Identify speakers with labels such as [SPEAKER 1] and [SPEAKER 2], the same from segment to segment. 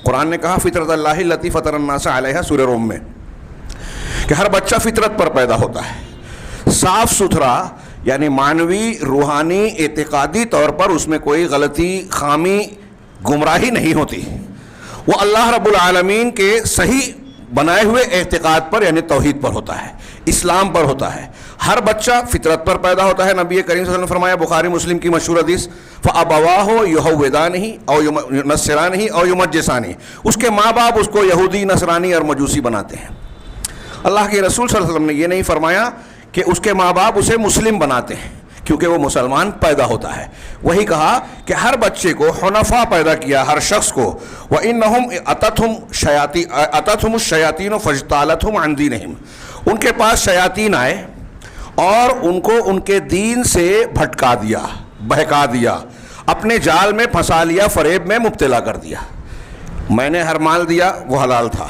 [SPEAKER 1] قرآن نے کہا فطرت اللہ التی فطر الناس علیہا سورہ روم میں کہ ہر بچہ فطرت پر پیدا ہوتا ہے، صاف ستھرا، یعنی معنوی، روحانی، اعتقادی طور پر اس میں کوئی غلطی، خامی، گمراہی نہیں ہوتی، وہ اللہ رب العالمین کے صحیح بنائے ہوئے اعتقاد پر یعنی توحید پر ہوتا ہے، اسلام پر ہوتا ہے۔ ہر بچہ فطرت پر پیدا ہوتا ہے۔ نبی کریم صلی اللہ علیہ وسلم نے فرمایا، بخاری مسلم کی مشہور حدیث، فَأَبَوَاهُ يُهَوِّدَانِهِ أَوْ يُنَصِّرَانِهِ أَوْ يُمَجِّسَانِهِ، اس کے ماں باپ اس کو یہودی، نصرانی اور مجوسی بناتے ہیں۔ اللہ کے رسول صلی اللہ علیہ وسلم نے یہ نہیں فرمایا کہ اس کے ماں باپ اسے مسلم بناتے ہیں کیونکہ وہ مسلمان پیدا ہوتا ہے، وہی کہا کہ ہر بچے کو حنفاء پیدا کیا، ہر شخص کو۔ وَإِنَّهُمْ أَتَتْهُمُ الشَّيَاطِينُ فَاجْتَالَتْهُمْ عَنْ دِينِهِمْ، ان کے پاس شیاطین آئے اور ان کو ان کے دین سے بھٹکا دیا، بہکا دیا، اپنے جال میں پھنسا لیا، فریب میں مبتلا کر دیا۔ میں نے ہر مال دیا وہ حلال تھا،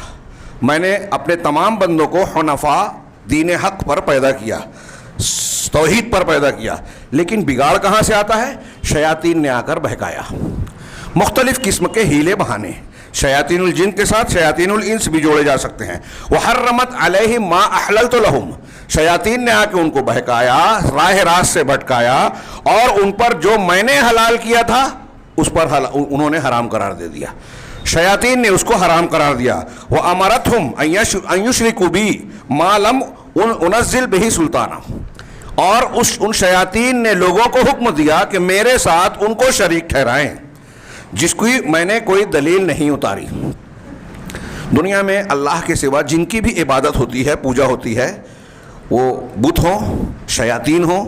[SPEAKER 1] میں نے اپنے تمام بندوں کو حنفاء، دین حق پر پیدا کیا، توحید پر پیدا کیا، لیکن بگاڑ کہاں سے آتا ہے؟ شیاطین نے آ کر بہکایا۔ مختلف قسم کے ہیلے بہانے، شیاطین الجن کے ساتھ شیاطین الانس بھی جوڑے جا سکتے ہیں۔ وحرمت علیہم ما احللت لہم، شیاطین نے آ کے ان کو بہکایا، راہ راست سے بھٹکایا، اور ان پر جو میں نے حلال کیا تھا اس پر انہوں نے حرام قرار دے دیا، شیاطین نے اس کو حرام قرار دیا۔ وَأَمَرَتْهُمْ أَن يُشْرِكُوا بِي مَا لَمْ أُنَزِّلْ بِهِ سُلْطَانًا، اور ان شیاطین نے لوگوں کو حکم دیا کہ میرے ساتھ ان کو شریک ٹھہرائیں جس کی میں نے کوئی دلیل نہیں اتاری۔ دنیا میں اللہ کے سوا جن کی بھی عبادت ہوتی ہے، پوجا ہوتی ہے، وہ بت ہوں، شیاطین ہوں،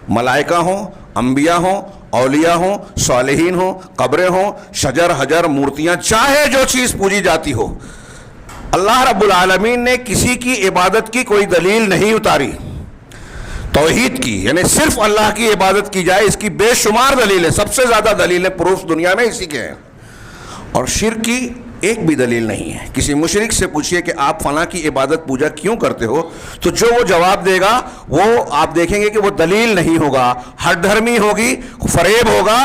[SPEAKER 1] ملائکہ ہوں، انبیاء ہوں، اولیاء ہوں، صالحین ہوں، قبریں ہوں، شجر حجر، مورتیاں، چاہے جو چیز پوجی جاتی ہو، اللہ رب العالمین نے کسی کی عبادت کی کوئی دلیل نہیں اتاری۔ توحید کی یعنی صرف اللہ کی عبادت کی جائے، اس کی بے شمار دلیلیں، سب سے زیادہ دلیلیں پروف دنیا میں اسی کے ہیں، اور شرک کی ایک بھی دلیل نہیں ہے۔ کسی مشرک سے پوچھئے کہ آپ فلاں کی عبادت پوجا کیوں کرتے ہو، تو جو وہ جواب دے گا وہ آپ دیکھیں گے کہ وہ دلیل نہیں ہوگا، ہٹ دھرمی ہوگی، فریب ہوگا،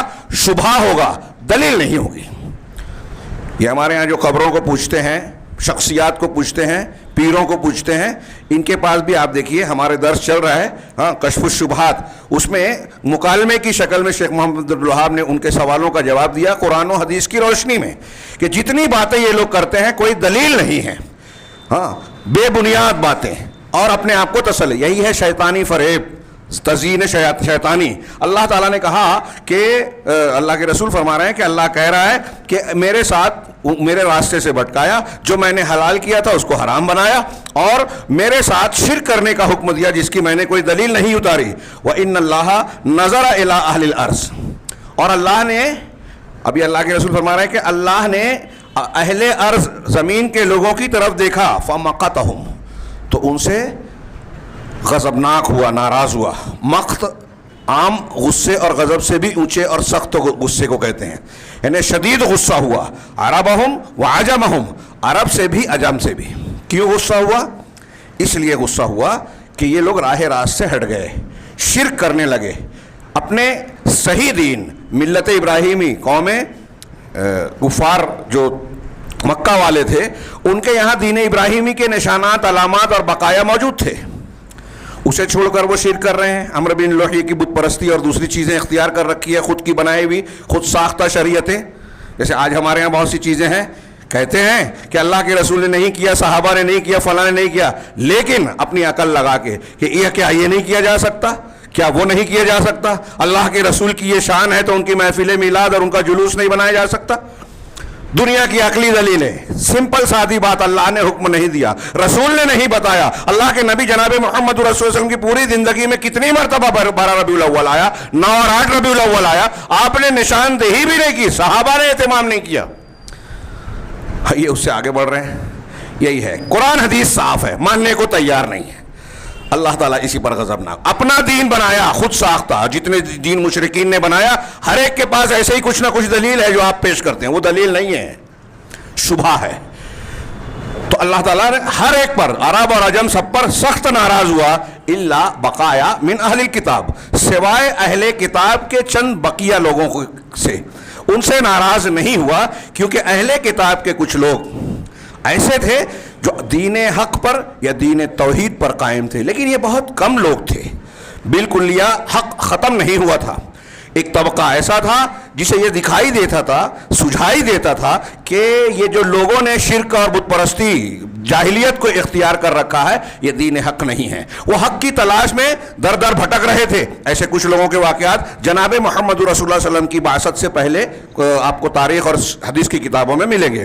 [SPEAKER 1] شبہ ہوگا، دلیل نہیں ہوگی۔ یہ ہمارے ہاں جو قبروں کو پوچھتے ہیں، شخصیات کو پوچھتے ہیں، پیروں کو پوچھتے ہیں، ان کے پاس بھی آپ دیکھیے ہمارے درس چل رہا ہے، ہاں، کشف الشبہات، اس میں مکالمے کی شکل میں شیخ محمد عبدالوہاب نے ان کے سوالوں کا جواب دیا قرآن و حدیث کی روشنی میں کہ جتنی باتیں یہ لوگ کرتے ہیں کوئی دلیل نہیں ہے، ہاں، بے بنیاد باتیں، اور اپنے آپ کو تسلی، یہی ہے شیطانی فریب، تزیین شیطانی۔ اللہ تعالیٰ نے کہا کہ اللہ کے رسول فرما رہے ہیں کہ اللہ کہہ رہا ہے کہ میرے ساتھ میرے راستے سے بھٹکایا، جو میں نے حلال کیا تھا اس کو حرام بنایا، اور میرے ساتھ شرک کرنے کا حکم دیا جس کی میں نے کوئی دلیل نہیں اتاری۔ وَإِنَّ اللَّهَ نَظَرَ إِلَىٰ أَهْلِ الْأَرْضِ، اور اللہ نے، ابھی اللہ کے رسول فرما رہے ہیں کہ اللہ نے اہل ارض، زمین کے لوگوں کی طرف دیکھا، فَمَقَتَهُمْ، تو ان سے غضبناک ہوا، ناراض ہوا۔ مقت عام غصے اور غضب سے بھی اونچے اور سخت غصے کو کہتے ہیں، یعنی شدید غصہ ہوا۔ عربہم وعجمہم، عرب سے بھی عجم سے بھی۔ کیوں غصہ ہوا؟ اس لیے غصہ ہوا کہ یہ لوگ راہ راست سے ہٹ گئے، شرک کرنے لگے، اپنے صحیح دین، ملت ابراہیمی، قوم کفار جو مکہ والے تھے، ان کے یہاں دین ابراہیمی کے نشانات، علامات اور بقایا موجود تھے، اسے چھوڑ کر وہ شرک کر رہے ہیں۔ عمرو بن لوحی کی بت پرستی اور دوسری چیزیں اختیار کر رکھی ہے، خود کی بنائی ہوئی، خود ساختہ شریعتیں، جیسے آج ہمارے یہاں بہت سی چیزیں ہیں، کہتے ہیں کہ اللہ کے رسول نے نہیں کیا، صحابہ نے نہیں کیا، فلاں نے نہیں کیا، لیکن اپنی عقل لگا کے کہ کیا یہ نہیں کیا جا سکتا، کیا وہ نہیں کیا جا سکتا، اللہ کے رسول کی یہ شان ہے تو ان کی محفل میلاد اور ان کا جلوس نہیں بنایا جا سکتا۔ دنیا کی عقلی دلیلیں، سمپل سادی بات، اللہ نے حکم نہیں دیا، رسول نے نہیں بتایا۔ اللہ کے نبی جناب محمد رسول صلی اللہ علیہ وسلم کی پوری زندگی میں کتنی مرتبہ 12 ربیع الاول آیا، 9 اور 8 ربیع الاول آیا، آپ نے نشاندہی بھی نہیں کی، صحابہ نے اہتمام نہیں کیا، یہ اس سے آگے بڑھ رہے ہیں۔ یہی ہے، قرآن حدیث صاف ہے، ماننے کو تیار نہیں ہے۔ اللہ تعالیٰ اسی پر غضبناک، اپنا دین بنایا، خود ساختہ، جتنے دین مشرکین نے بنایا، ہر ایک کے پاس ایسے ہی کچھ نہ کچھ دلیل ہے جو آپ پیش کرتے ہیں، وہ دلیل نہیں ہے، شبہ ہے۔ تو اللہ تعالیٰ نے ہر ایک پر، عرب اور عجم سب پر سخت ناراض ہوا، الا بقایا من اہل الکتاب، سوائے اہل کتاب کے چند بقیہ لوگوں سے۔ ان سے ناراض نہیں ہوا، کیونکہ اہل کتاب کے کچھ لوگ ایسے تھے جو دین حق پر یا دین توحید پر قائم تھے، لیکن یہ بہت کم لوگ تھے، بالکلیہ حق ختم نہیں ہوا تھا۔ ایک طبقہ ایسا تھا جسے یہ دکھائی دیتا تھا، سجھائی دیتا تھا کہ یہ جو لوگوں نے شرک اور بت پرستی جاہلیت کو اختیار کر رکھا ہے یہ دین حق نہیں ہے، وہ حق کی تلاش میں در در بھٹک رہے تھے۔ ایسے کچھ لوگوں کے واقعات جناب محمد رسول اللہ صلی اللہ علیہ وسلم کی بعثت سے پہلے آپ کو تاریخ اور حدیث کی کتابوں میں ملیں گے۔